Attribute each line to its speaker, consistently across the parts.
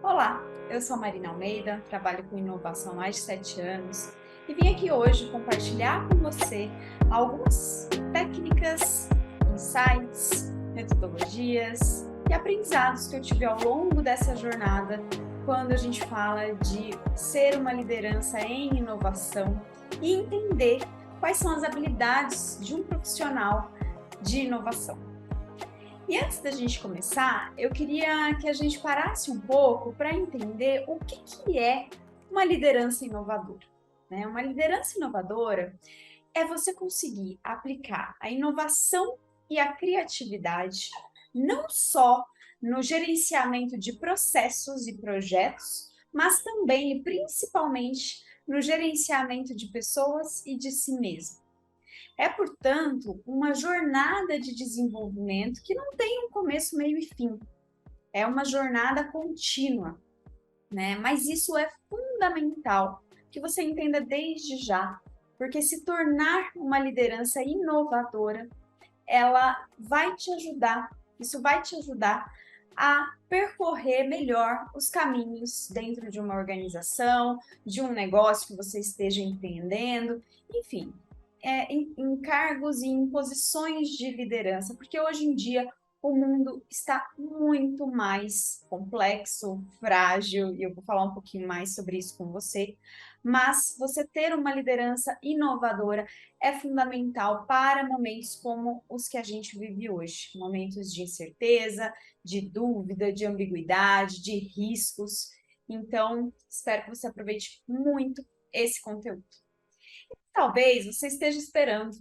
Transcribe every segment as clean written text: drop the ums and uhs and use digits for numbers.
Speaker 1: Olá, eu sou a Marina Almeida, trabalho com inovação há mais de 7 anos e vim aqui hoje compartilhar com você algumas técnicas, insights, metodologias e aprendizados que eu tive ao longo dessa jornada quando a gente fala de ser uma liderança em inovação e entender quais são as habilidades de um profissional de inovação. E antes da gente começar, eu queria que a gente parasse um pouco para entender o que é uma liderança inovadora, né? Uma liderança inovadora é você conseguir aplicar a inovação e a criatividade não só no gerenciamento de processos e projetos, mas também e principalmente no gerenciamento de pessoas e de si mesmo. É, portanto, uma jornada de desenvolvimento que não tem um começo, meio e fim. É uma jornada contínua, né? Mas isso é fundamental que você entenda desde já, porque se tornar uma liderança inovadora, ela vai te ajudar, isso vai te ajudar a percorrer melhor os caminhos dentro de uma organização, de um negócio que você esteja empreendendo, enfim, em cargos e em posições de liderança, porque hoje em dia o mundo está muito mais complexo, frágil, e eu vou falar um pouquinho mais sobre isso com você, mas você ter uma liderança inovadora é fundamental para momentos como os que a gente vive hoje, momentos de incerteza, de dúvida, de ambiguidade, de riscos. Então, espero que você aproveite muito esse conteúdo. Talvez você esteja esperando,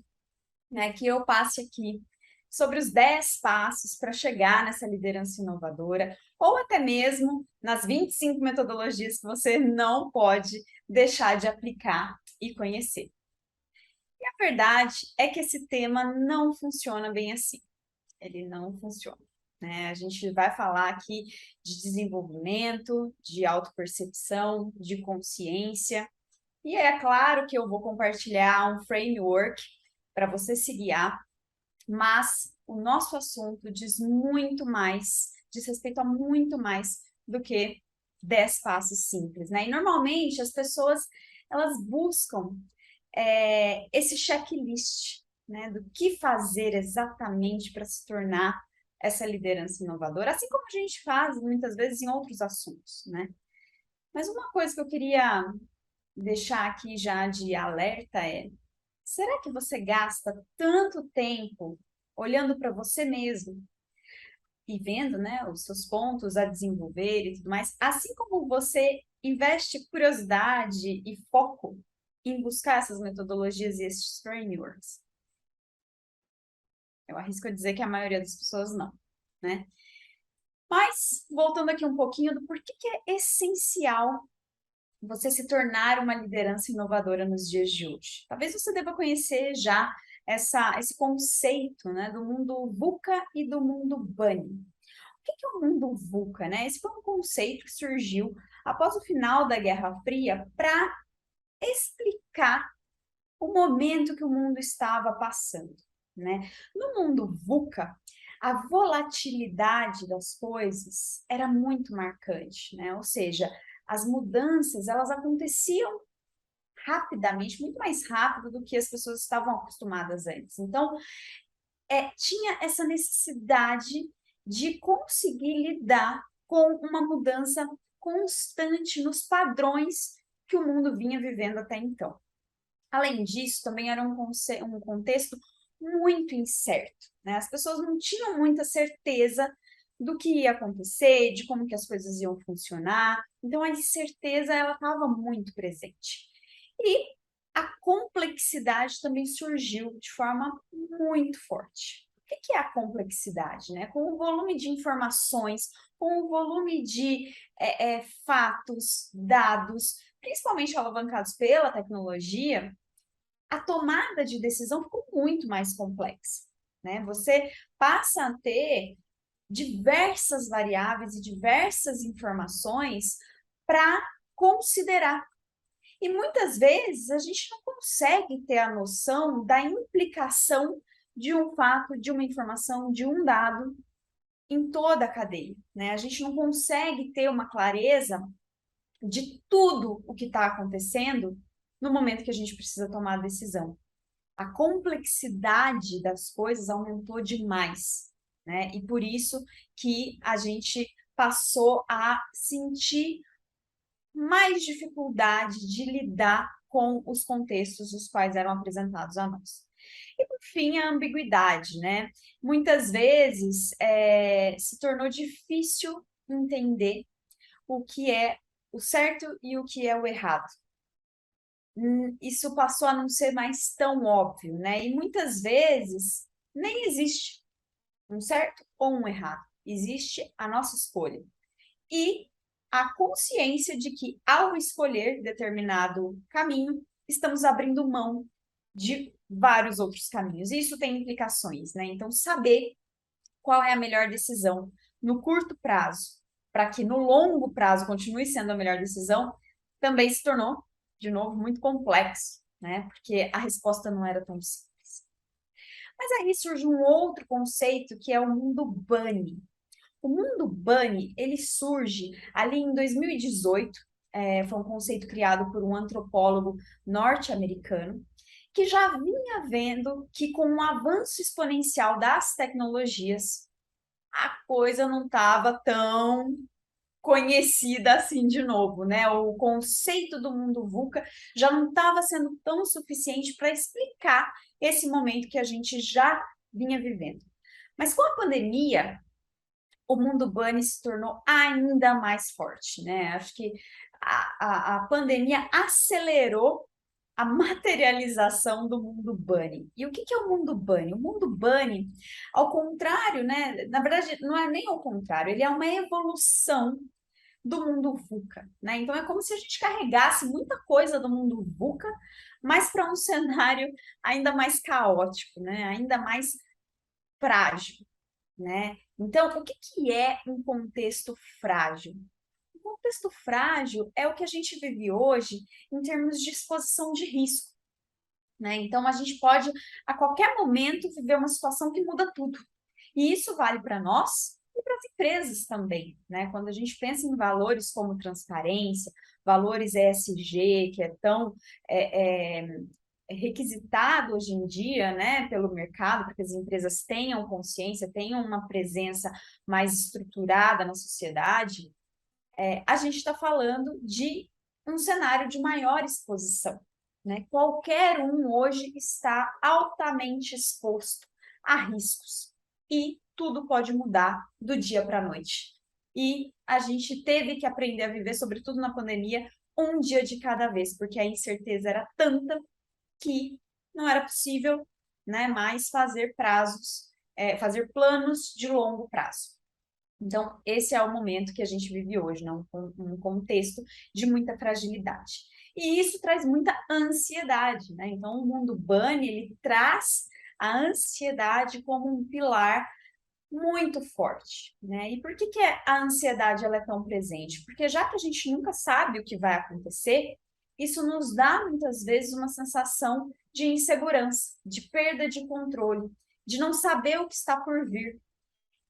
Speaker 1: né, que eu passe aqui sobre os 10 passos para chegar nessa liderança inovadora, ou até mesmo nas 25 metodologias que você não pode deixar de aplicar e conhecer. E a verdade é que esse tema não funciona bem assim. Ele não funciona, né? A gente vai falar aqui de desenvolvimento, de autopercepção, de consciência. E é claro que eu vou compartilhar um framework para você se guiar, mas o nosso assunto diz muito mais, diz respeito a muito mais do que 10 passos simples, né? E normalmente as pessoas elas buscam esse checklist, né, do que fazer exatamente para se tornar essa liderança inovadora, assim como a gente faz muitas vezes em outros assuntos, né? Mas uma coisa que eu queria deixar aqui já de alerta é: será que você gasta tanto tempo olhando para você mesmo e vendo, né, os seus pontos a desenvolver e tudo mais, assim como você investe curiosidade e foco em buscar essas metodologias e esses frameworks? Eu arrisco a dizer que a maioria das pessoas não, né? Mas, voltando aqui um pouquinho do porquê que é essencial você se tornar uma liderança inovadora nos dias de hoje. Talvez você deva conhecer já esse conceito, né, do mundo VUCA e do mundo BUNNY. O que é o mundo VUCA, né? Esse foi um conceito que surgiu após o final da Guerra Fria para explicar o momento que o mundo estava passando, né? No mundo VUCA, a volatilidade das coisas era muito marcante, né? Ou seja, as mudanças, elas aconteciam rapidamente, muito mais rápido do que as pessoas estavam acostumadas antes. Então, tinha essa necessidade de conseguir lidar com uma mudança constante nos padrões que o mundo vinha vivendo até então. Além disso, também era um contexto muito incerto, né? As pessoas não tinham muita certeza do que ia acontecer, de como que as coisas iam funcionar. Então, a incerteza ela estava muito presente. E a complexidade também surgiu de forma muito forte. O que é a complexidade, né? Com o volume de informações, com o volume de fatos, dados, principalmente alavancados pela tecnologia, a tomada de decisão ficou muito mais complexa, né? Você passa a ter diversas variáveis e diversas informações para considerar. E muitas vezes a gente não consegue ter a noção da implicação de um fato, de uma informação, de um dado em toda a cadeia, né? A gente não consegue ter uma clareza de tudo o que está acontecendo no momento que a gente precisa tomar a decisão. A complexidade das coisas aumentou demais, né? E por isso que a gente passou a sentir mais dificuldade de lidar com os contextos os quais eram apresentados a nós. E, por fim, a ambiguidade, né? Muitas vezes se tornou difícil entender o que é o certo e o que é o errado. Isso passou a não ser mais tão óbvio, né? E muitas vezes nem existe um certo ou um errado. Existe a nossa escolha. E a consciência de que, ao escolher determinado caminho, estamos abrindo mão de vários outros caminhos. E isso tem implicações, né? Então, saber qual é a melhor decisão no curto prazo, para que no longo prazo continue sendo a melhor decisão, também se tornou, de novo, muito complexo, né? Porque a resposta não era tão simples. Mas aí surge um outro conceito que é o mundo bunny. O mundo bunny, ele surge ali em 2018, foi um conceito criado por um antropólogo norte-americano, que já vinha vendo que com o avanço exponencial das tecnologias, a coisa não estava tão conhecida assim de novo, né? O conceito do mundo VUCA já não estava sendo tão suficiente para explicar esse momento que a gente já vinha vivendo. Mas com a pandemia, o mundo bunny se tornou ainda mais forte, né? Acho que a pandemia acelerou a materialização do mundo bunny. E o que é o mundo bunny? O mundo bunny, ao contrário, né? Na verdade, não é nem ao contrário, ele é uma evolução do mundo VUCA, né? Então é como se a gente carregasse muita coisa do mundo VUCA, mas para um cenário ainda mais caótico, né? Ainda mais frágil, né? Então, o que é um contexto frágil? O contexto frágil é o que a gente vive hoje em termos de exposição de risco, né? Então, a gente pode, a qualquer momento, viver uma situação que muda tudo. E isso vale para nós e para as empresas também, né? Quando a gente pensa em valores como transparência, valores ESG, que é tão requisitado hoje em dia, né, pelo mercado, para que as empresas tenham consciência, tenham uma presença mais estruturada na sociedade, a gente está falando de um cenário de maior exposição, né? Qualquer um hoje está altamente exposto a riscos e tudo pode mudar do dia para a noite. E a gente teve que aprender a viver, sobretudo na pandemia, um dia de cada vez, porque a incerteza era tanta que não era possível, né, mais fazer fazer planos de longo prazo. Então, esse é o momento que a gente vive hoje, né? Um contexto de muita fragilidade. E isso traz muita ansiedade, né? Então, o mundo bunny, ele traz a ansiedade como um pilar muito forte, né? E por que a ansiedade ela é tão presente? Porque já que a gente nunca sabe o que vai acontecer, isso nos dá muitas vezes uma sensação de insegurança, de perda de controle, de não saber o que está por vir.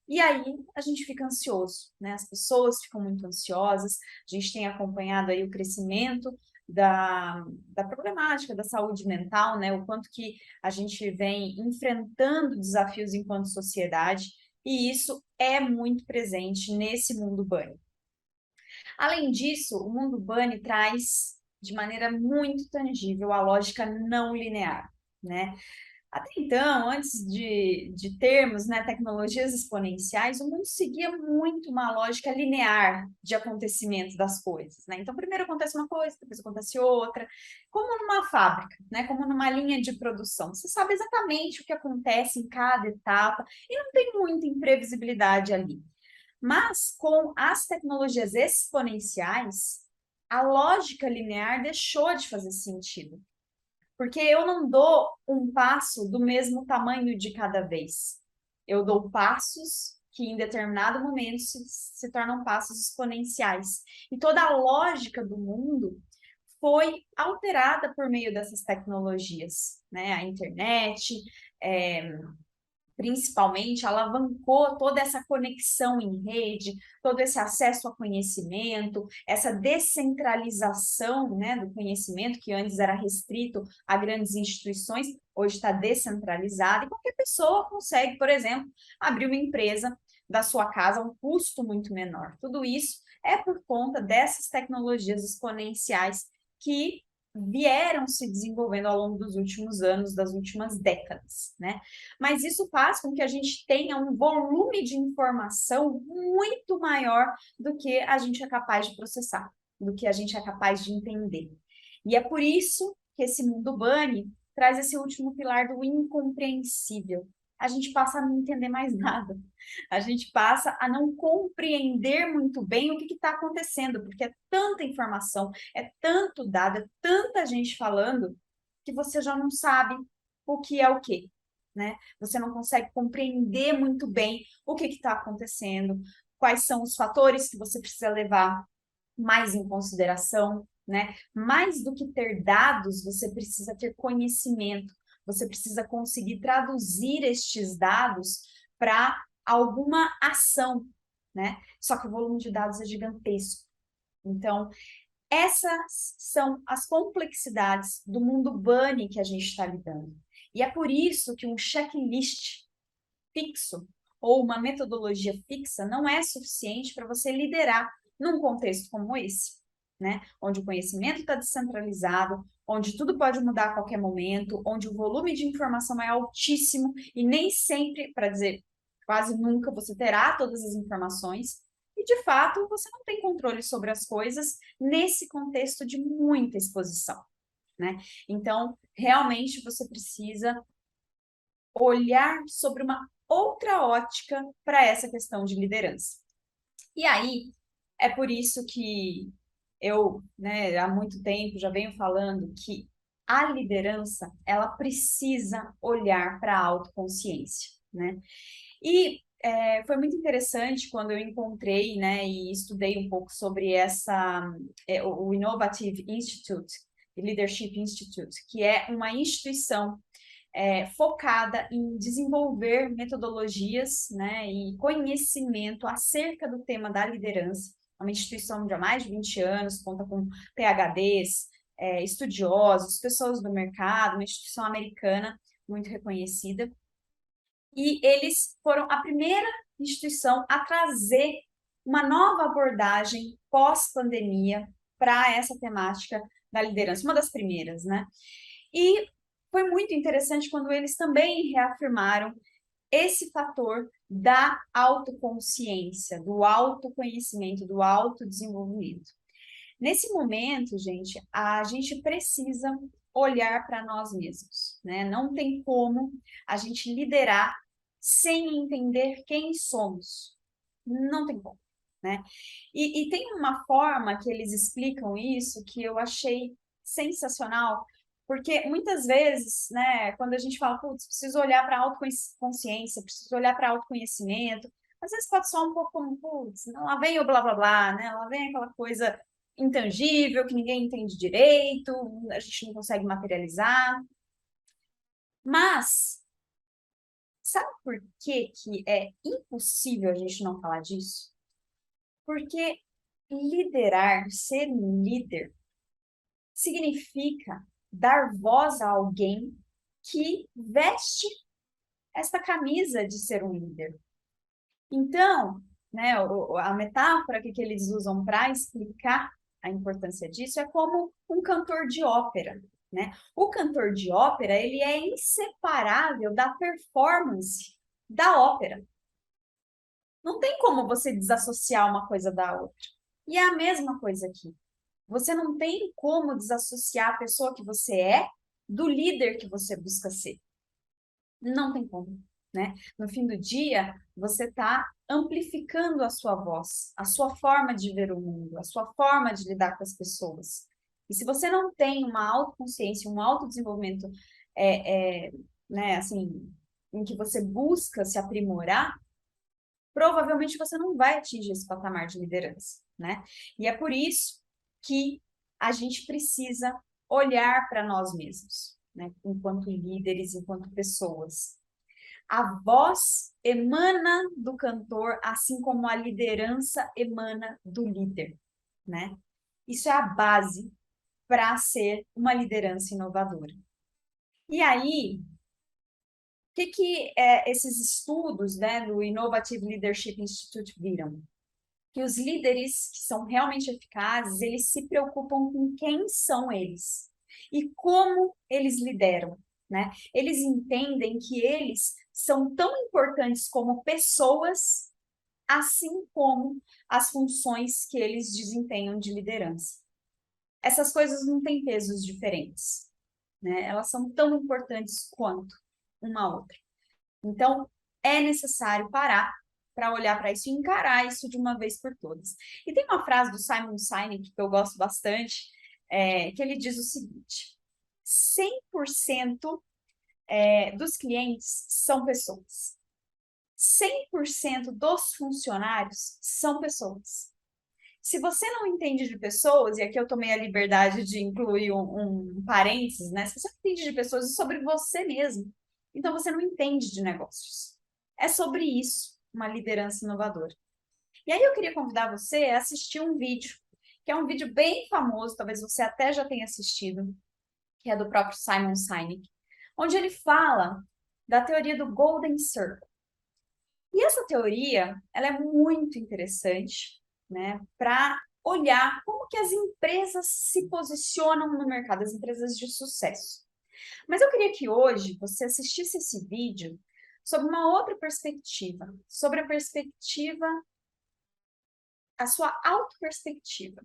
Speaker 1: E aí a gente fica ansioso, né? As pessoas ficam muito ansiosas, a gente tem acompanhado aí o crescimento da problemática da saúde mental, né? O quanto que a gente vem enfrentando desafios enquanto sociedade, e isso é muito presente nesse mundo bunny. Além disso, o mundo bunny traz de maneira muito tangível a lógica não linear, né? Até então, antes de termos, né, tecnologias exponenciais, o mundo seguia muito uma lógica linear de acontecimento das coisas, né? Então, primeiro acontece uma coisa, depois acontece outra, como numa fábrica, né? Como numa linha de produção. Você sabe exatamente o que acontece em cada etapa e não tem muita imprevisibilidade ali. Mas com as tecnologias exponenciais, a lógica linear deixou de fazer sentido. Porque eu não dou um passo do mesmo tamanho de cada vez. Eu dou passos que em determinado momento se tornam passos exponenciais. E toda a lógica do mundo foi alterada por meio dessas tecnologias, né? A internet, é, principalmente, alavancou toda essa conexão em rede, todo esse acesso a conhecimento, essa descentralização, né, do conhecimento, que antes era restrito a grandes instituições, hoje está descentralizado, e qualquer pessoa consegue, por exemplo, abrir uma empresa da sua casa a um custo muito menor. Tudo isso é por conta dessas tecnologias exponenciais que vieram se desenvolvendo ao longo dos últimos anos, das últimas décadas, né? Mas isso faz com que a gente tenha um volume de informação muito maior do que a gente é capaz de processar, do que a gente é capaz de entender. E é por isso que esse mundo Bunny traz esse último pilar do incompreensível. A gente passa a não entender mais nada. A gente passa a não compreender muito bem o que está acontecendo, porque é tanta informação, é tanto dado, é tanta gente falando, que você já não sabe o que é o quê, né? Você não consegue compreender muito bem o que está acontecendo, quais são os fatores que você precisa levar mais em consideração, né? Mais do que ter dados, você precisa ter conhecimento, você precisa conseguir traduzir estes dados para alguma ação, né? Só que o volume de dados é gigantesco. Então, essas são as complexidades do mundo Bunny que a gente está lidando. E é por isso que um checklist fixo ou uma metodologia fixa não é suficiente para você liderar num contexto como esse, né? Onde o conhecimento está descentralizado, onde tudo pode mudar a qualquer momento, onde o volume de informação é altíssimo e nem sempre, para dizer quase nunca, você terá todas as informações. E, de fato, você não tem controle sobre as coisas nesse contexto de muita exposição, né? Então, realmente, você precisa olhar sobre uma outra ótica para essa questão de liderança. E aí, é por isso que eu, né, há muito tempo já venho falando que a liderança, ela precisa olhar para a autoconsciência, né? E foi muito interessante quando eu encontrei, né, e estudei um pouco sobre o Innovative Institute, Leadership Institute, que é uma instituição focada em desenvolver metodologias, né, e conhecimento acerca do tema da liderança. É uma instituição de há mais de 20 anos, conta com PhDs, estudiosos, pessoas do mercado, uma instituição americana muito reconhecida. E eles foram a primeira instituição a trazer uma nova abordagem pós-pandemia para essa temática da liderança, uma das primeiras, né? E foi muito interessante quando eles também reafirmaram esse fator da autoconsciência, do autoconhecimento, do autodesenvolvimento. Nesse momento, gente, a gente precisa olhar para nós mesmos, né? Não tem como a gente liderar sem entender quem somos. Não tem como, né? E tem uma forma que eles explicam isso que eu achei sensacional, porque muitas vezes, né, quando a gente fala, putz, preciso olhar para a autoconsciência, preciso olhar para autoconhecimento, às vezes pode soar um pouco como, putz, lá vem o blá blá blá, né? Lá vem aquela coisa intangível que ninguém entende direito, a gente não consegue materializar. Mas sabe por que que é impossível a gente não falar disso? Porque liderar, ser um líder, significa dar voz a alguém que veste esta camisa de ser um líder. Então, né, a metáfora que eles usam para explicar a importância disso é como um cantor de ópera, né? O cantor de ópera, ele é inseparável da performance da ópera. Não tem como você desassociar uma coisa da outra. E é a mesma coisa aqui. Você não tem como desassociar a pessoa que você é do líder que você busca ser. Não tem como, né? No fim do dia, você está amplificando a sua voz, a sua forma de ver o mundo, a sua forma de lidar com as pessoas. E se você não tem uma autoconsciência, um autodesenvolvimento, né, assim, em que você busca se aprimorar, provavelmente você não vai atingir esse patamar de liderança, né? E é por isso que a gente precisa olhar para nós mesmos, né? Enquanto líderes, enquanto pessoas. A voz emana do cantor, assim como a liderança emana do líder, né? Isso é a base para ser uma liderança inovadora. E aí, o que esses estudos, né, do Innovative Leadership Institute viram? Que os líderes que são realmente eficazes, eles se preocupam com quem são eles e como eles lideram, né? Eles entendem que eles são tão importantes como pessoas, assim como as funções que eles desempenham de liderança. Essas coisas não têm pesos diferentes, né? Elas são tão importantes quanto uma outra. Então, é necessário parar para olhar para isso e encarar isso de uma vez por todas. E tem uma frase do Simon Sinek que eu gosto bastante, que ele diz o seguinte: 100% dos clientes são pessoas. 100% dos funcionários são pessoas. Se você não entende de pessoas, e aqui eu tomei a liberdade de incluir um parênteses, né? Se você não entende de pessoas, é sobre você mesmo. Então você não entende de negócios. É sobre isso, uma liderança inovadora. E aí eu queria convidar você a assistir um vídeo, que é um vídeo bem famoso, talvez você até já tenha assistido, que é do próprio Simon Sinek, onde ele fala da teoria do Golden Circle. E essa teoria, ela é muito interessante, né, para olhar como que as empresas se posicionam no mercado, as empresas de sucesso. Mas eu queria que hoje você assistisse esse vídeo sob uma outra perspectiva, sobre a perspectiva, a sua autoperspectiva,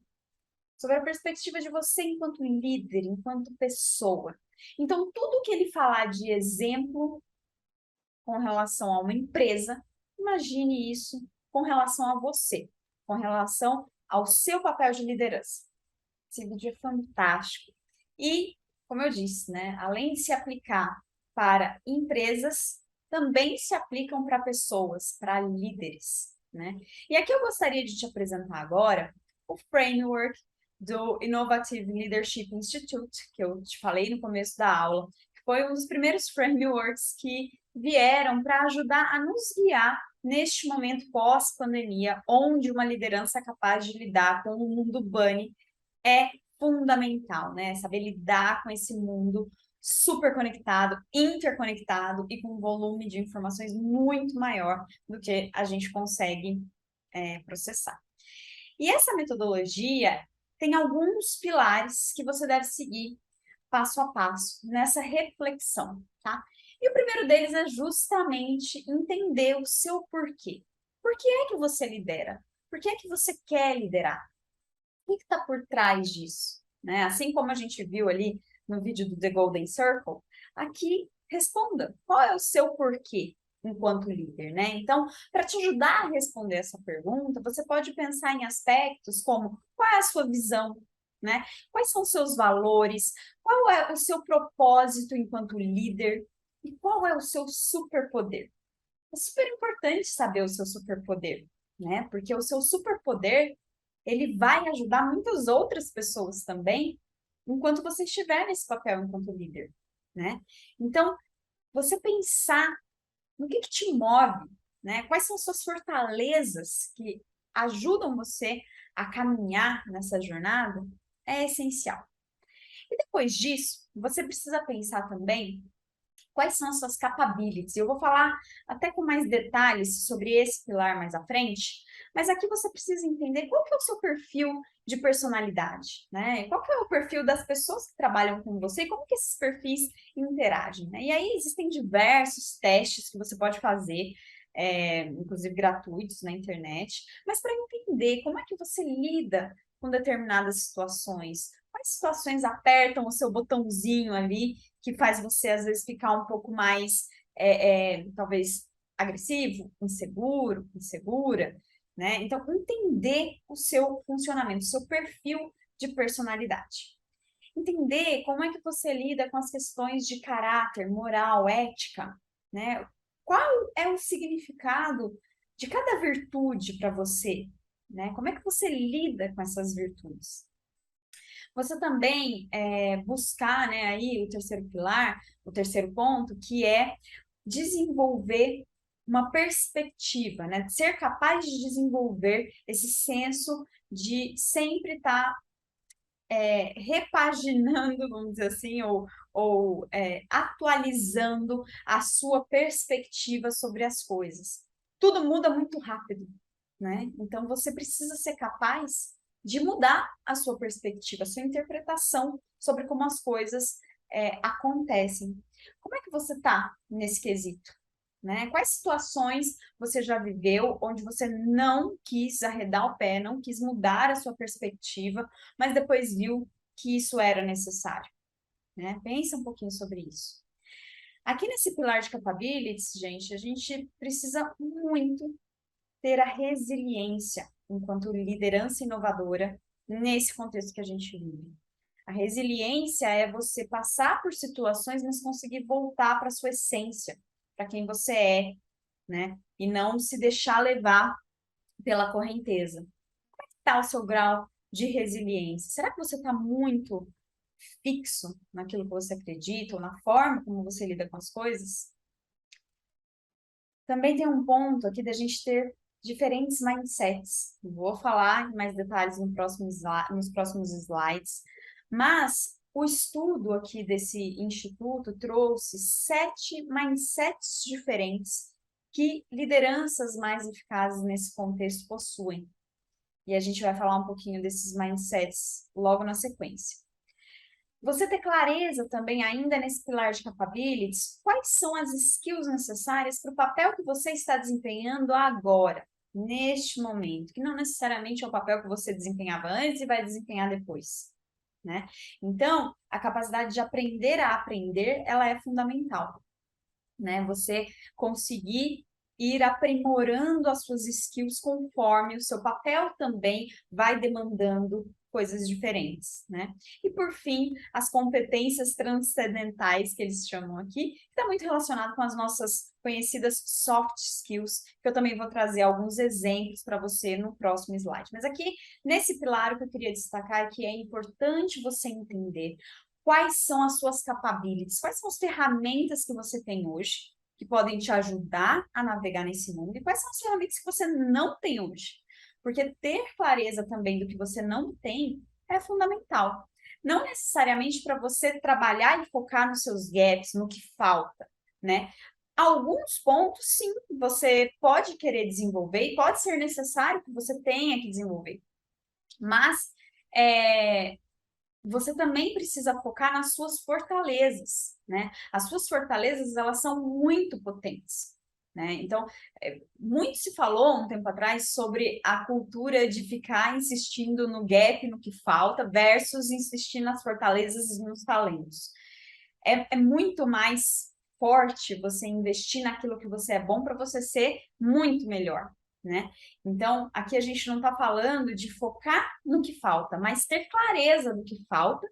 Speaker 1: sobre a perspectiva de você enquanto líder, enquanto pessoa. Então, tudo que ele falar de exemplo com relação a uma empresa, imagine isso com relação a você, com relação ao seu papel de liderança. Esse vídeo é fantástico. E, como eu disse, né, além de se aplicar para empresas, também se aplicam para pessoas, para líderes, né? E aqui eu gostaria de te apresentar agora o framework do Innovative Leadership Institute, que eu te falei no começo da aula, que foi um dos primeiros frameworks que vieram para ajudar a nos guiar neste momento pós-pandemia, onde uma liderança capaz de lidar com o mundo bunny é fundamental, né? Saber lidar com esse mundo super conectado, interconectado e com um volume de informações muito maior do que a gente consegue processar. E essa metodologia tem alguns pilares que você deve seguir passo a passo nessa reflexão, tá? E o primeiro deles é justamente entender o seu porquê. Por que é que você lidera? Por que é que você quer liderar? O que está por trás disso? Né? Assim como a gente viu ali no vídeo do The Golden Circle, aqui responda qual é o seu porquê enquanto líder, né? Então, para te ajudar a responder essa pergunta, você pode pensar em aspectos como qual é a sua visão, né? Quais são os seus valores? Qual é o seu propósito enquanto líder? E qual é o seu superpoder? É super importante saber o seu superpoder, né? Porque o seu superpoder ele vai ajudar muitas outras pessoas também, enquanto você estiver nesse papel enquanto líder, né? Então, você pensar no que te move, né? Quais são suas fortalezas que ajudam você a caminhar nessa jornada é essencial. E depois disso, você precisa pensar também quais são as suas capabilities. Eu vou falar até com mais detalhes sobre esse pilar mais à frente, mas aqui você precisa entender qual que é o seu perfil de personalidade, né? Qual que é o perfil das pessoas que trabalham com você e como que esses perfis interagem, né? E aí existem diversos testes que você pode fazer, inclusive gratuitos na internet, mas para entender como é que você lida com determinadas situações, quais situações apertam o seu botãozinho ali que faz você, às vezes, ficar um pouco mais, talvez, agressivo, inseguro, insegura, né? Então, entender o seu funcionamento, o seu perfil de personalidade. Entender como é que você lida com as questões de caráter, moral, ética, né? Qual é o significado de cada virtude para você, né? Como é que você lida com essas virtudes? Você também buscar, né, aí o terceiro pilar, o terceiro ponto, que é desenvolver uma perspectiva, né? Ser capaz de desenvolver esse senso de sempre estar repaginando, vamos dizer assim, ou atualizando a sua perspectiva sobre as coisas. Tudo muda muito rápido, né? Então você precisa ser capaz de mudar a sua perspectiva, a sua interpretação sobre como as coisas acontecem. Como é que você está nesse quesito? Né? Quais situações você já viveu onde você não quis arredar o pé, não quis mudar a sua perspectiva, mas depois viu que isso era necessário, né? Pensa um pouquinho sobre isso. Aqui nesse pilar de capabilities, gente, a gente precisa muito ter a resiliência enquanto liderança inovadora nesse contexto que a gente vive. A resiliência é você passar por situações, mas conseguir voltar para a sua essência, para quem você é, né? E não se deixar levar pela correnteza. Como é que está o seu grau de resiliência? Será que você está muito fixo naquilo que você acredita ou na forma como você lida com as coisas? Também tem um ponto aqui da gente ter diferentes mindsets. Vou falar em mais detalhes nos próximos slides, mas o estudo aqui desse instituto trouxe 7 mindsets diferentes que lideranças mais eficazes nesse contexto possuem. E a gente vai falar um pouquinho desses mindsets logo na sequência. Você ter clareza também, ainda nesse pilar de capabilities, quais são as skills necessárias para o papel que você está desempenhando agora, neste momento, que não necessariamente é o papel que você desempenhava antes e vai desempenhar depois, né? Então, a capacidade de aprender a aprender, ela é fundamental, né? Você conseguir ir aprimorando as suas skills conforme o seu papel também vai demandando coisas diferentes, né? E por fim, as competências transcendentais que eles chamam aqui, que está muito relacionado com as nossas conhecidas soft skills, que eu também vou trazer alguns exemplos para você no próximo slide. Mas aqui, nesse pilar, o que eu queria destacar é que é importante você entender quais são as suas capabilities, quais são as ferramentas que você tem hoje, que podem te ajudar a navegar nesse mundo, e quais são as ferramentas que você não tem hoje. Porque ter clareza também do que você não tem é fundamental. Não necessariamente para você trabalhar e focar nos seus gaps, no que falta, né? Alguns pontos, sim, você pode querer desenvolver e pode ser necessário que você tenha que desenvolver. Mas você também precisa focar nas suas fortalezas, né? As suas fortalezas, elas são muito potentes, né? Então, muito se falou um tempo atrás sobre a cultura de ficar insistindo no gap, no que falta, versus insistir nas fortalezas e nos talentos. É muito mais forte você investir naquilo que você é bom para você ser muito melhor, né? Então, aqui a gente não está falando de focar no que falta, mas ter clareza do que falta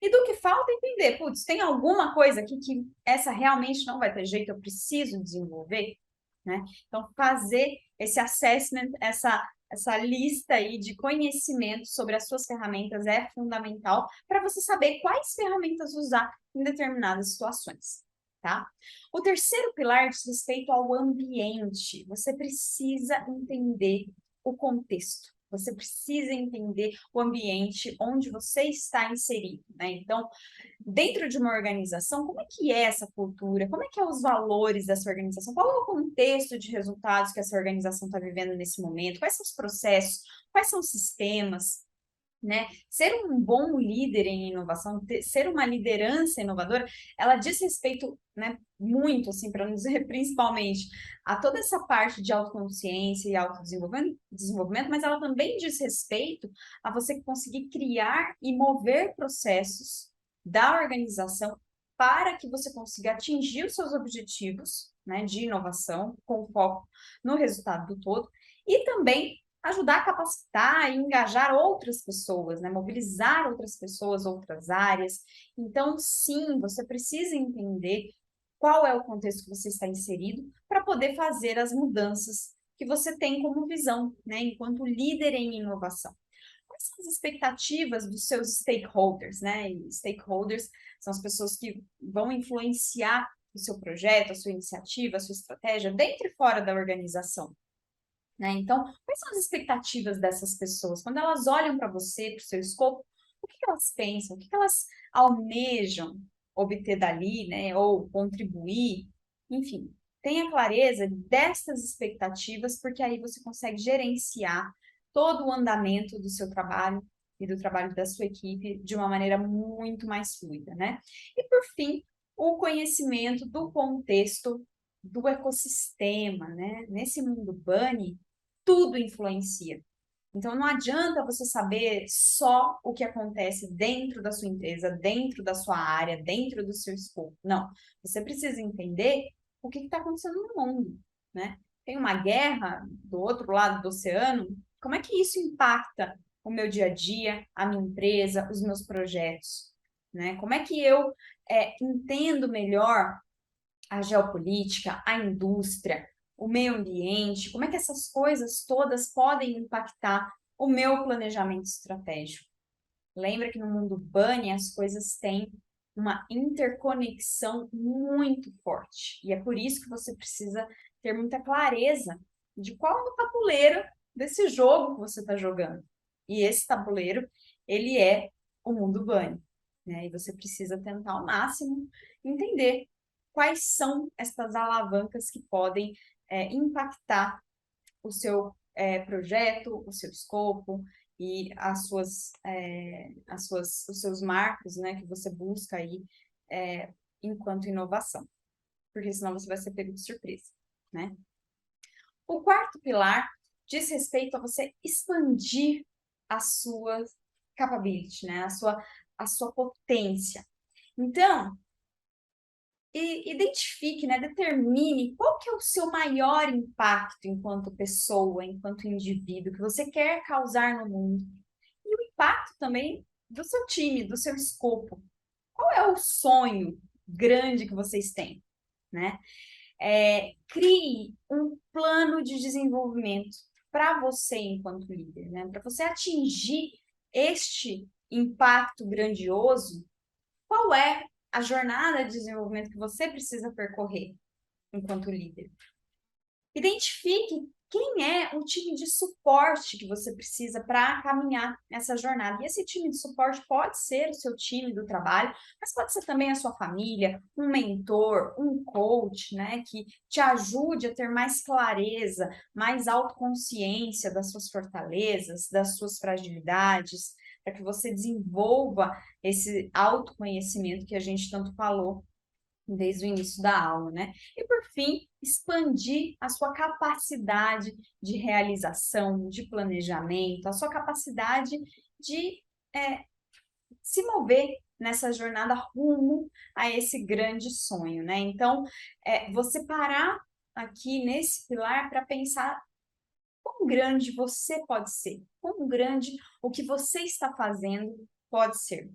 Speaker 1: e do que falta entender, putz, tem alguma coisa aqui que essa realmente não vai ter jeito, eu preciso desenvolver, né? Então, fazer esse assessment, essa lista aí de conhecimentos sobre as suas ferramentas é fundamental para você saber quais ferramentas usar em determinadas situações, tá? O terceiro pilar diz respeito ao ambiente. Você precisa entender o contexto. Você precisa entender o ambiente onde você está inserido, né? Então, dentro de uma organização, como é que é essa cultura? Como é que é os valores dessa organização? Qual é o contexto de resultados que essa organização está vivendo nesse momento? Quais são os processos? Quais são os sistemas? Né? Ser um bom líder em inovação, ser uma liderança inovadora, ela diz respeito, né, muito, assim, para não dizer principalmente, a toda essa parte de autoconsciência e autodesenvolvimento, mas ela também diz respeito a você conseguir criar e mover processos da organização para que você consiga atingir os seus objetivos, né, de inovação, com foco no resultado do todo, e também ajudar a capacitar e engajar outras pessoas, né? Mobilizar outras pessoas, outras áreas. Então, sim, você precisa entender qual é o contexto que você está inserido para poder fazer as mudanças que você tem como visão, né? Enquanto líder em inovação. Quais são as expectativas dos seus stakeholders, né? E stakeholders são as pessoas que vão influenciar o seu projeto, a sua iniciativa, a sua estratégia dentro e fora da organização, né? Então, quais são as expectativas dessas pessoas? Quando elas olham para você, para o seu escopo, o que elas pensam? O que elas almejam obter dali, né? Ou contribuir? Enfim, tenha clareza destas expectativas, porque aí você consegue gerenciar todo o andamento do seu trabalho e do trabalho da sua equipe de uma maneira muito mais fluida, né? E por fim, o conhecimento do contexto do ecossistema, né? Nesse mundo bunny, tudo influencia. Então, não adianta você saber só o que acontece dentro da sua empresa, dentro da sua área, dentro do seu escopo. Não. Você precisa entender o que está acontecendo no mundo, né? Tem uma guerra do outro lado do oceano, como é que isso impacta o meu dia a dia, a minha empresa, os meus projetos, né? Como é que eu entendo melhor a geopolítica, a indústria, o meio ambiente, como é que essas coisas todas podem impactar o meu planejamento estratégico? Lembra que no mundo bunny as coisas têm uma interconexão muito forte. E é por isso que você precisa ter muita clareza de qual é o tabuleiro desse jogo que você está jogando. E esse tabuleiro, ele é o mundo bunny, né? E você precisa tentar ao máximo entender quais são essas alavancas que podem impactar o seu projeto, o seu escopo e os seus marcos, né, que você busca aí enquanto inovação, porque senão você vai ser pego de surpresa, né? O quarto pilar diz respeito a você expandir a sua capability, né, a sua potência. Então, identifique, né, determine qual que é o seu maior impacto enquanto pessoa, enquanto indivíduo, que você quer causar no mundo. E o impacto também do seu time, do seu escopo. Qual é o sonho grande que vocês têm, né? Crie um plano de desenvolvimento para você enquanto líder, né? Para você atingir este impacto grandioso, qual é a jornada de desenvolvimento que você precisa percorrer enquanto líder? Identifique quem é o time de suporte que você precisa para caminhar nessa jornada. E esse time de suporte pode ser o seu time do trabalho, mas pode ser também a sua família, um mentor, um coach, né, que te ajude a ter mais clareza, mais autoconsciência das suas fortalezas, das suas fragilidades, para que você desenvolva esse autoconhecimento que a gente tanto falou desde o início da aula, né? E por fim, expandir a sua capacidade de realização, de planejamento, a sua capacidade de se mover nessa jornada rumo a esse grande sonho, né? Então, você parar aqui nesse pilar para pensar quão grande você pode ser, quão grande o que você está fazendo pode ser,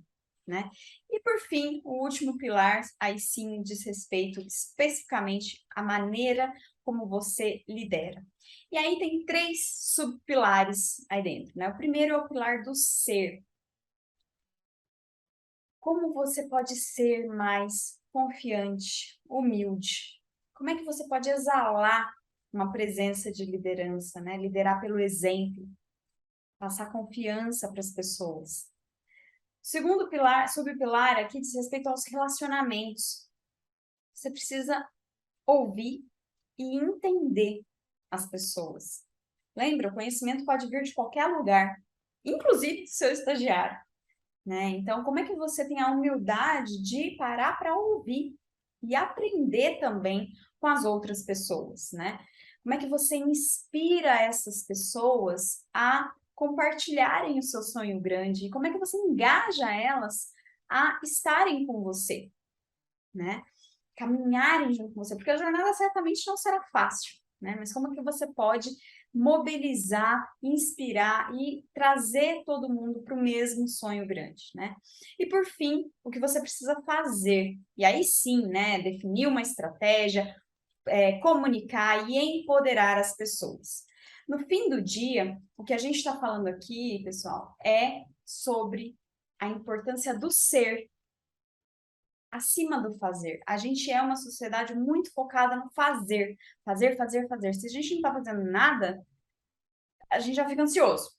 Speaker 1: né? E por fim, o último pilar, aí sim diz respeito especificamente à maneira como você lidera. E aí tem três subpilares aí dentro, né? O primeiro é o pilar do ser. Como você pode ser mais confiante, humilde? Como é que você pode exalar uma presença de liderança, né? Liderar pelo exemplo, passar confiança para as pessoas. O segundo pilar, subpilar aqui diz respeito aos relacionamentos. Você precisa ouvir e entender as pessoas. Lembra, o conhecimento pode vir de qualquer lugar, inclusive do seu estagiário, né? Então, como é que você tem a humildade de parar para ouvir e aprender também com as outras pessoas, né? Como é que você inspira essas pessoas a compartilharem o seu sonho grande? E como é que você engaja elas a estarem com você, né? Caminharem junto com você, porque a jornada certamente não será fácil, né? Mas como é que você pode mobilizar, inspirar e trazer todo mundo para o mesmo sonho grande, né? E por fim, o que você precisa fazer, e aí sim, né, definir uma estratégia, comunicar e empoderar as pessoas. No fim do dia, o que a gente está falando aqui, pessoal, é sobre a importância do ser acima do fazer. A gente é uma sociedade muito focada no fazer, fazer, fazer, fazer. Se a gente não está fazendo nada, a gente já fica ansioso,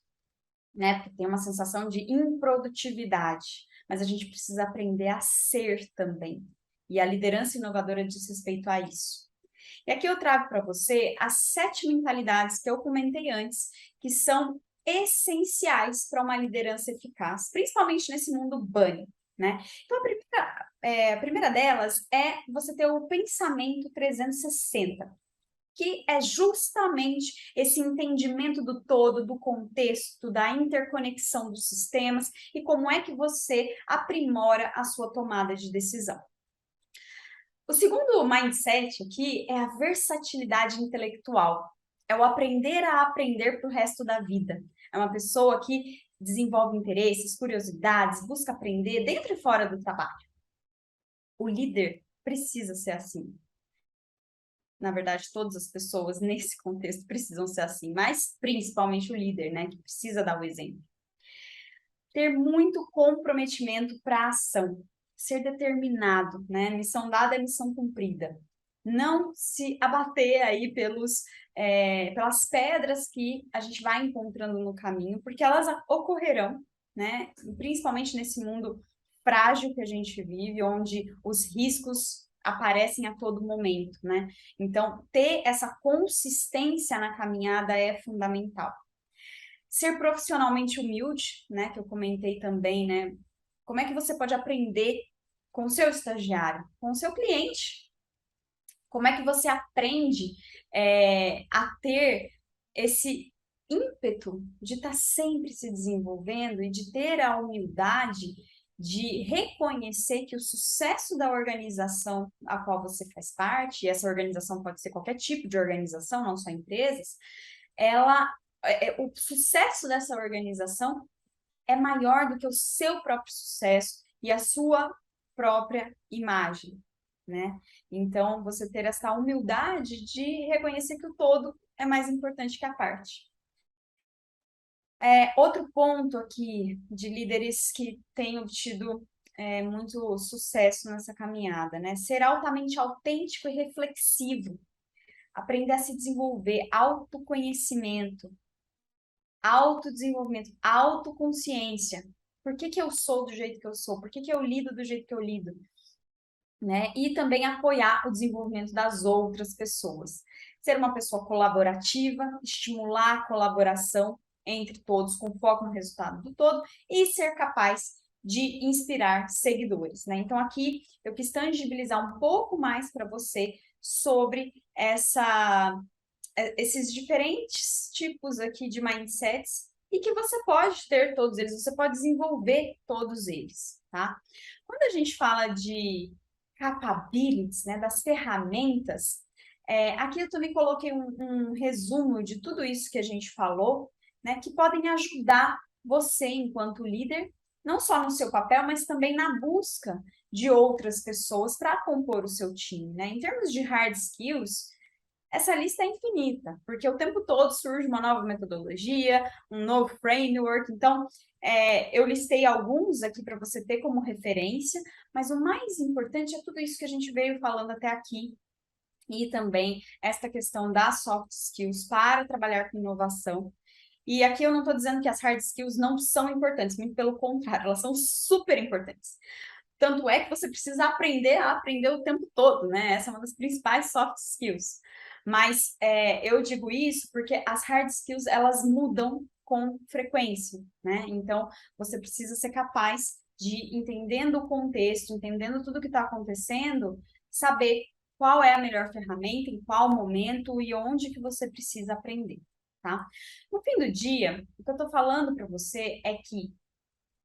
Speaker 1: né? Porque tem uma sensação de improdutividade. Mas a gente precisa aprender a ser também. E a liderança inovadora diz respeito a isso. E aqui eu trago para você as 7 mentalidades que eu comentei antes, que são essenciais para uma liderança eficaz, principalmente nesse mundo bunny, né? Então, a primeira delas é você ter o pensamento 360, que é justamente esse entendimento do todo, do contexto, da interconexão dos sistemas e como é que você aprimora a sua tomada de decisão. O segundo mindset aqui é a versatilidade intelectual. É o aprender a aprender para o resto da vida. É uma pessoa que desenvolve interesses, curiosidades, busca aprender dentro e fora do trabalho. O líder precisa ser assim. Na verdade, todas as pessoas nesse contexto precisam ser assim, mas principalmente o líder, né, que precisa dar o exemplo. Ter muito comprometimento para a ação, ser determinado, né? Missão dada é missão cumprida. Não se abater aí pelas pedras que a gente vai encontrando no caminho, porque elas ocorrerão, né? Principalmente nesse mundo frágil que a gente vive, onde os riscos aparecem a todo momento, né? Então, ter essa consistência na caminhada é fundamental. Ser profissionalmente humilde, né, que eu comentei também, né? Como é que você pode aprender com o seu estagiário, com o seu cliente? Como é que você aprende a ter esse ímpeto de estar sempre se desenvolvendo e de ter a humildade de reconhecer que o sucesso da organização a qual você faz parte, e essa organização pode ser qualquer tipo de organização, não só empresas, o sucesso dessa organização é maior do que o seu próprio sucesso e a sua própria imagem, né? Então, você ter essa humildade de reconhecer que o todo é mais importante que a parte. Outro ponto aqui de líderes que têm obtido muito sucesso nessa caminhada, né? Ser altamente autêntico e reflexivo, aprender a se desenvolver, autoconhecimento, autodesenvolvimento, autoconsciência. Por que que eu sou do jeito que eu sou? Por que que eu lido do jeito que eu lido? Né? E também apoiar o desenvolvimento das outras pessoas. Ser uma pessoa colaborativa, estimular a colaboração entre todos, com foco no resultado do todo, e ser capaz de inspirar seguidores, né? Então, aqui eu quis tangibilizar um pouco mais para você sobre esses diferentes tipos aqui de mindsets e que você pode ter todos eles, você pode desenvolver todos eles, tá? Quando a gente fala de capabilities, né, das ferramentas, aqui eu também coloquei um resumo de tudo isso que a gente falou, né, que podem ajudar você enquanto líder, não só no seu papel, mas também na busca de outras pessoas para compor o seu time, né? Em termos de hard skills, essa lista é infinita, porque o tempo todo surge uma nova metodologia, um novo framework. Então, eu listei alguns aqui para você ter como referência, mas o mais importante é tudo isso que a gente veio falando até aqui, e também esta questão das soft skills para trabalhar com inovação. E aqui eu não estou dizendo que as hard skills não são importantes, muito pelo contrário, elas são super importantes. Tanto é que você precisa aprender a aprender o tempo todo, né? Essa é uma das principais soft skills. Mas eu digo isso porque as hard skills, elas mudam com frequência, né? Então, você precisa ser capaz de, entendendo o contexto, entendendo tudo que está acontecendo, saber qual é a melhor ferramenta, em qual momento e onde que você precisa aprender, tá? No fim do dia, o que eu estou falando para você é que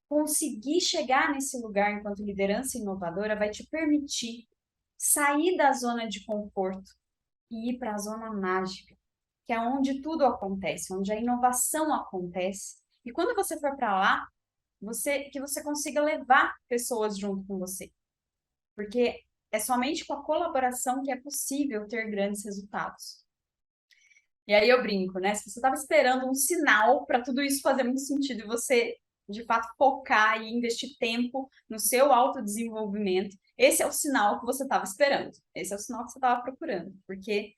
Speaker 1: conseguir chegar nesse lugar enquanto liderança inovadora vai te permitir sair da zona de conforto e ir para a zona mágica, que é onde tudo acontece, onde a inovação acontece. E quando você for para lá, que você consiga levar pessoas junto com você. Porque é somente com a colaboração que é possível ter grandes resultados. E aí eu brinco, né? Se você estava esperando um sinal para tudo isso fazer muito sentido e você de fato focar e investir tempo no seu autodesenvolvimento, esse é o sinal que você estava esperando, esse é o sinal que você estava procurando, porque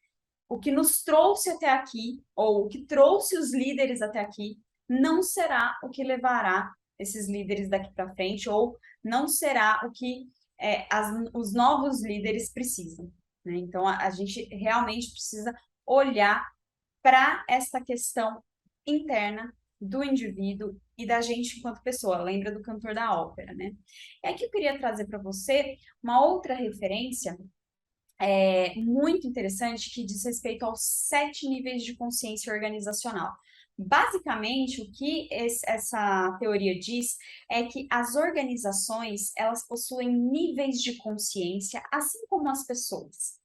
Speaker 1: o que nos trouxe até aqui, ou o que trouxe os líderes até aqui, não será o que levará esses líderes daqui para frente, ou não será o que os novos líderes precisam. Né? Então, a gente realmente precisa olhar para essa questão interna do indivíduo e da gente enquanto pessoa. Lembra do cantor da ópera, né? É que eu queria trazer para você uma outra referência muito interessante que diz respeito aos 7 níveis de consciência organizacional. Basicamente, o que essa teoria diz é que as organizações, elas possuem níveis de consciência, assim como as pessoas.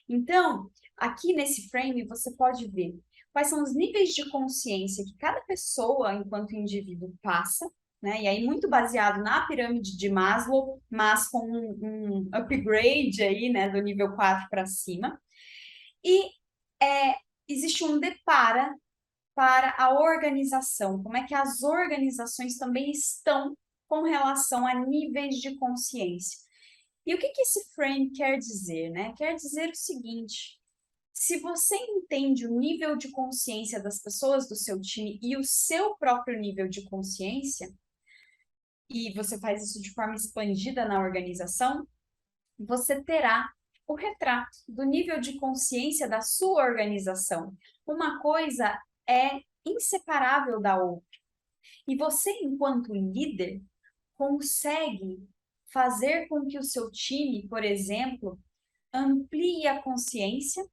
Speaker 1: Então, aqui nesse frame, você pode ver quais são os níveis de consciência que cada pessoa, enquanto indivíduo, passa, né? E aí, muito baseado na pirâmide de Maslow, mas com um upgrade aí, né, do nível 4 para cima. E existe um depara para a organização, como é que as organizações também estão com relação a níveis de consciência. E o que esse frame quer dizer, né? Quer dizer o seguinte: se você entende o nível de consciência das pessoas do seu time e o seu próprio nível de consciência, e você faz isso de forma expandida na organização, você terá o retrato do nível de consciência da sua organização. Uma coisa é inseparável da outra. E você, enquanto líder, consegue fazer com que o seu time, por exemplo, amplie a consciência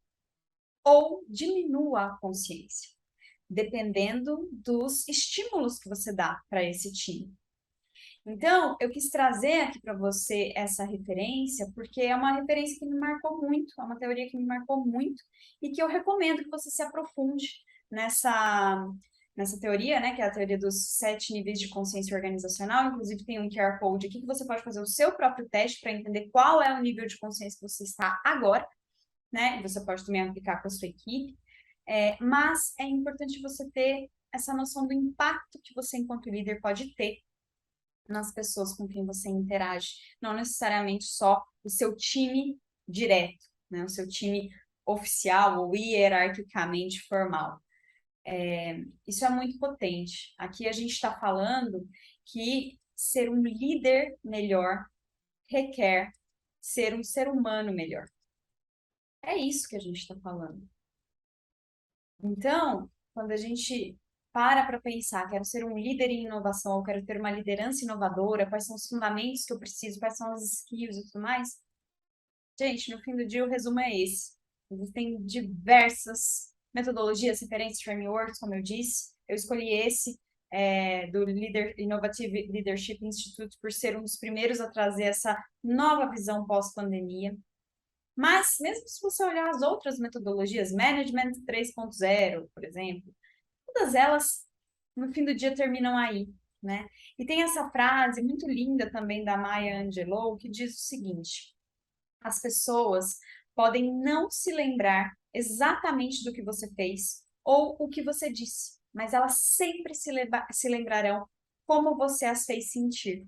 Speaker 1: ou diminua a consciência, dependendo dos estímulos que você dá para esse time. Então, eu quis trazer aqui para você essa referência, porque é uma referência que me marcou muito, é uma teoria que me marcou muito, e que eu recomendo que você se aprofunde nessa teoria, né, que é a teoria dos 7 níveis de consciência organizacional. Inclusive, tem um QR Code aqui que você pode fazer o seu próprio teste para entender qual é o nível de consciência que você está agora, né? E você pode também aplicar com a sua equipe. Mas é importante você ter essa noção do impacto que você, enquanto líder, pode ter nas pessoas com quem você interage, não necessariamente só o seu time direto, né? O seu time oficial ou hierarquicamente formal. Isso é muito potente. Aqui a gente está falando que ser um líder melhor requer ser um ser humano melhor. É isso que a gente está falando. Então, quando a gente para pensar, quero ser um líder em inovação, ou quero ter uma liderança inovadora, quais são os fundamentos que eu preciso, quais são as skills e tudo mais, gente, no fim do dia o resumo é esse. Existem diversas metodologias, referências, frameworks, como eu disse. Eu escolhi esse do Innovative Leadership Institute por ser um dos primeiros a trazer essa nova visão pós-pandemia. Mas, mesmo se você olhar as outras metodologias, Management 3.0, por exemplo, todas elas, no fim do dia, terminam aí, né? E tem essa frase muito linda também da Maya Angelou, que diz o seguinte: as pessoas podem não se lembrar exatamente do que você fez ou o que você disse, mas elas sempre se lembrarão como você as fez sentir.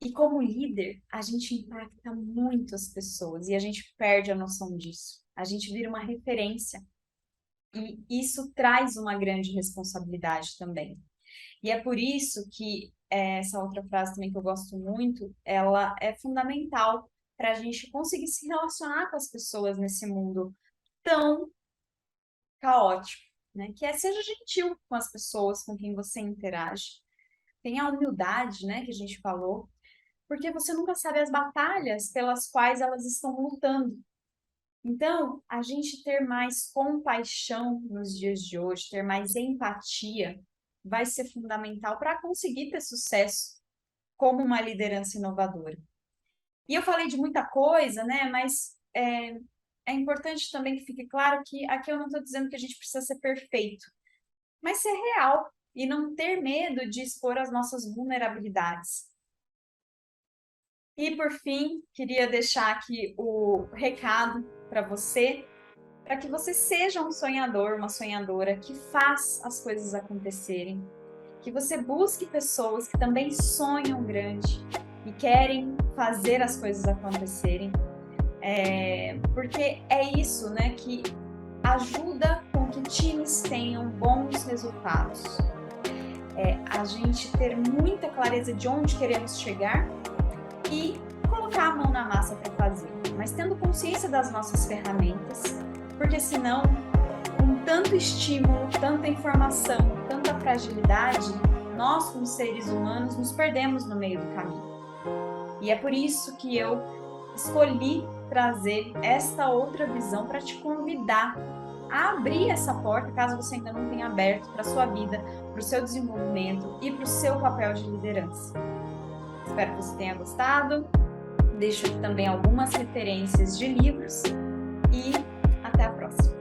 Speaker 1: E como líder, a gente impacta muito as pessoas e a gente perde a noção disso. A gente vira uma referência e isso traz uma grande responsabilidade também. E é por isso que essa outra frase também que eu gosto muito, ela é fundamental para a gente conseguir se relacionar com as pessoas nesse mundo tão caótico, né? Que seja gentil com as pessoas com quem você interage. Tenha a humildade, né, que a gente falou, porque você nunca sabe as batalhas pelas quais elas estão lutando. Então, a gente ter mais compaixão nos dias de hoje, ter mais empatia, vai ser fundamental para conseguir ter sucesso como uma liderança inovadora. E eu falei de muita coisa, né? Mas é importante também que fique claro que aqui eu não estou dizendo que a gente precisa ser perfeito, mas ser real e não ter medo de expor as nossas vulnerabilidades. E por fim, queria deixar aqui o recado para para que você seja um sonhador, uma sonhadora que faz as coisas acontecerem, que você busque pessoas que também sonham grande e querem fazer as coisas acontecerem, porque é isso, né, que ajuda com que times tenham bons resultados. A gente ter muita clareza de onde queremos chegar e colocar a mão na massa para fazer, mas tendo consciência das nossas ferramentas, porque senão, com tanto estímulo, tanta informação, tanta fragilidade, nós, como seres humanos, nos perdemos no meio do caminho. E é por isso que eu escolhi trazer esta outra visão para te convidar a abrir essa porta, caso você ainda não tenha aberto, para a sua vida, para o seu desenvolvimento e para o seu papel de liderança. Espero que você tenha gostado. Deixo aqui também algumas referências de livros e até a próxima.